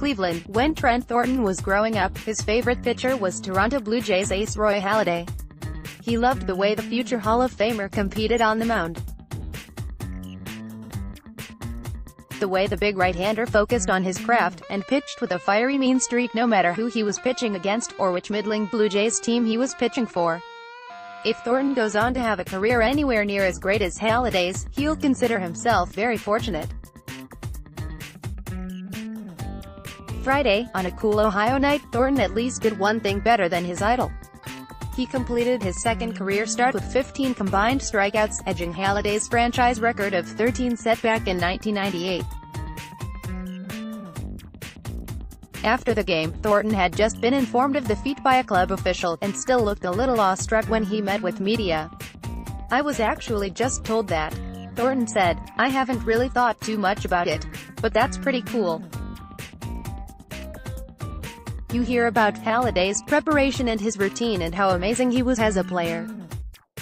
Cleveland. When Trent Thornton was growing up, his favorite pitcher was Toronto Blue Jays ace Roy Halladay. He loved the way the future Hall of Famer competed on the mound. The way the big right-hander focused on his craft, and pitched with a fiery mean streak no matter who he was pitching against, or which middling Blue Jays team he was pitching for. If Thornton goes on to have a career anywhere near as great as Halladay's, he'll consider himself very fortunate. Friday, on a cool Ohio night, Thornton at least did one thing better than his idol. He completed his second career start with 15 combined strikeouts, edging Halladay's franchise record of 13 set back in 1998. After the game, Thornton had just been informed of the feat by a club official, and still looked a little awestruck when he met with media. "I was actually just told that," Thornton said. "I haven't really thought too much about it. But that's pretty cool." You hear about Halladay's preparation and his routine and how amazing he was as a player.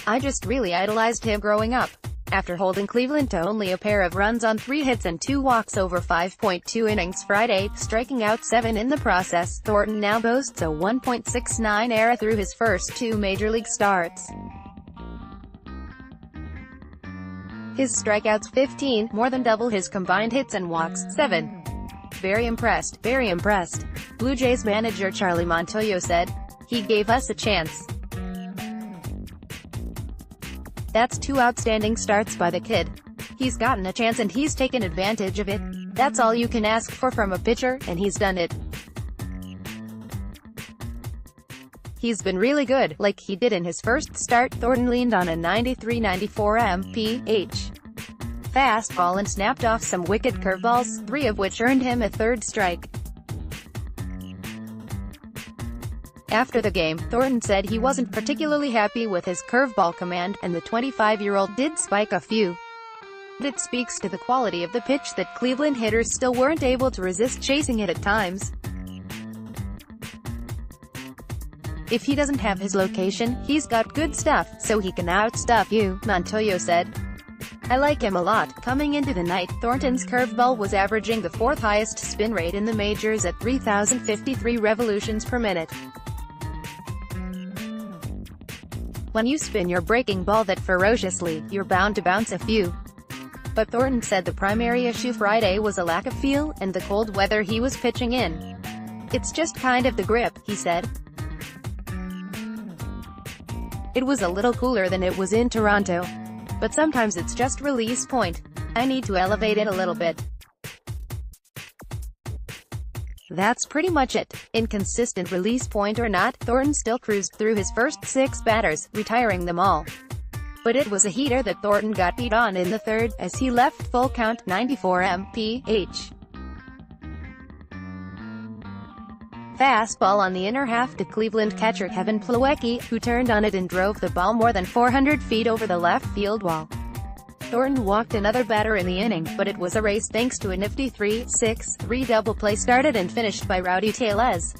"I just really idolized him growing up." After holding Cleveland to only a pair of runs on 3 hits and 2 walks over 5.2 innings Friday, striking out 7 in the process, Thornton now boasts a 1.69 ERA through his first 2 major league starts. His strikeouts 15, more than double his combined hits and walks 7. Very impressed, very impressed," Blue Jays manager Charlie Montoyo said. "He gave us a chance. That's 2 outstanding starts by the kid. He's gotten a chance and he's taken advantage of it. That's all you can ask for from a pitcher, and he's done it. He's been really good, like he did in his first start." Thornton leaned on a 93-94 mph fastball and snapped off some wicked curveballs, 3 of which earned him a 3rd strike. After the game, Thornton said he wasn't particularly happy with his curveball command, and the 25-year-old did spike a few. It speaks to the quality of the pitch that Cleveland hitters still weren't able to resist chasing it at times. "If he doesn't have his location, he's got good stuff, so he can outstuff you," Montoyo said. "I like him a lot." Coming into the night, Thornton's curveball was averaging the 4th highest spin rate in the majors at 3,053 revolutions per minute. "When you spin your breaking ball that ferociously, you're bound to bounce a few." But Thornton said the primary issue Friday was a lack of feel, and the cold weather he was pitching in. "It's just kind of the grip," he said. "It was a little cooler than it was in Toronto. But sometimes it's just release point. I need to elevate it a little bit." That's pretty much it. Inconsistent release point or not, Thornton still cruised through his first 6 batters, retiring them all. But it was a heater that Thornton got beat on in the 3rd, as he left full count, 94 mph. Fastball on the inner half to Cleveland catcher Kevin Plawecki, who turned on it and drove the ball more than 400 feet over the left field wall. Thornton walked another batter in the inning, but it was a race thanks to a nifty 3-6-3 double play started and finished by Rowdy Tellez.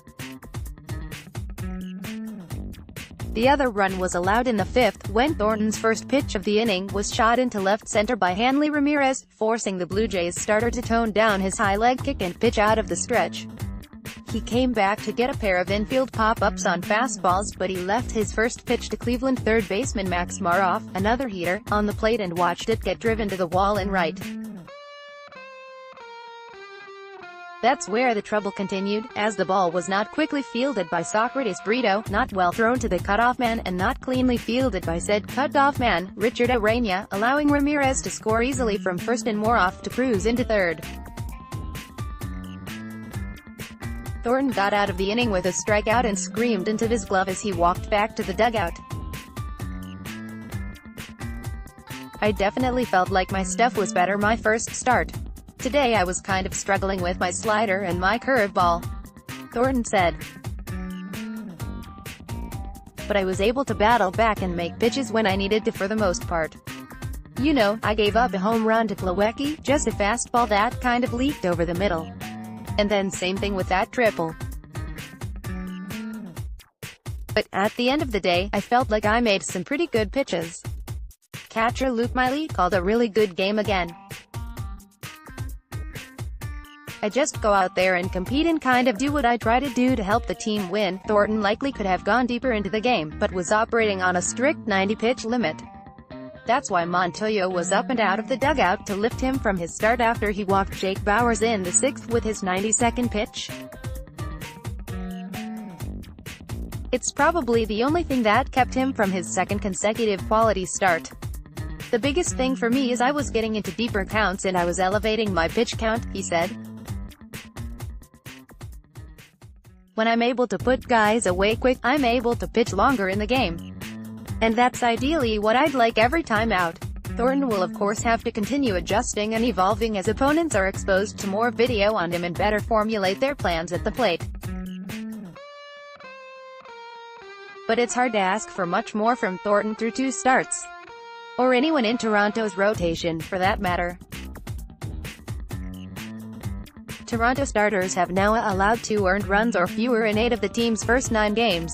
The other run was allowed in the 5th, when Thornton's first pitch of the inning was shot into left center by Hanley Ramirez, forcing the Blue Jays starter to tone down his high leg kick and pitch out of the stretch. He came back to get a pair of infield pop-ups on fastballs, but he left his first pitch to Cleveland third baseman Max Maroff, another heater, on the plate and watched it get driven to the wall in right. That's where the trouble continued, as the ball was not quickly fielded by Socrates Brito, not well thrown to the cutoff man, and not cleanly fielded by said cutoff man, Richard Arena, allowing Ramirez to score easily from first and Maroff to cruise into third. Thornton got out of the inning with a strikeout and screamed into his glove as he walked back to the dugout. "I definitely felt like my stuff was better my first start. Today I was kind of struggling with my slider and my curveball," Thornton said. "But I was able to battle back and make pitches when I needed to for the most part. You know, I gave up a home run to Plawecki, just a fastball that kind of leaked over the middle. And then same thing with that triple. But at the end of the day, I felt like I made some pretty good pitches." Catcher Luke Miley called a really good game again. I just go out there and compete and kind of do what I try to do to help the team win. Thornton likely could have gone deeper into the game, but was operating on a strict 90-pitch limit. That's why Montoyo was up and out of the dugout to lift him from his start after he walked Jake Bauers in the 6th with his 92nd pitch. It's probably the only thing that kept him from his second consecutive quality start. The biggest thing for me is I was getting into deeper counts and I was elevating my pitch count, he said. When I'm able to put guys away quick, I'm able to pitch longer in the game. And that's ideally what I'd like every time out. Thornton will of course have to continue adjusting and evolving as opponents are exposed to more video on him and better formulate their plans at the plate. But it's hard to ask for much more from Thornton through 2 starts. Or anyone in Toronto's rotation, for that matter. Toronto starters have now allowed 2 earned runs or fewer in 8 of the team's first 9 games.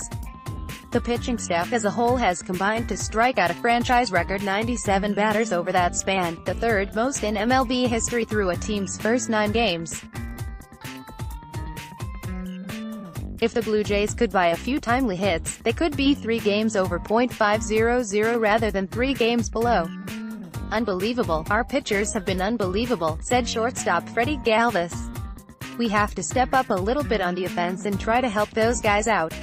The pitching staff as a whole has combined to strike out a franchise record 97 batters over that span, the 3rd most in MLB history through a team's first 9 games. If the Blue Jays could buy a few timely hits, they could be 3 games over .500 rather than 3 games below. Unbelievable. Our pitchers have been unbelievable, said shortstop Freddie Galvis. We have to step up a little bit on defense and try to help those guys out.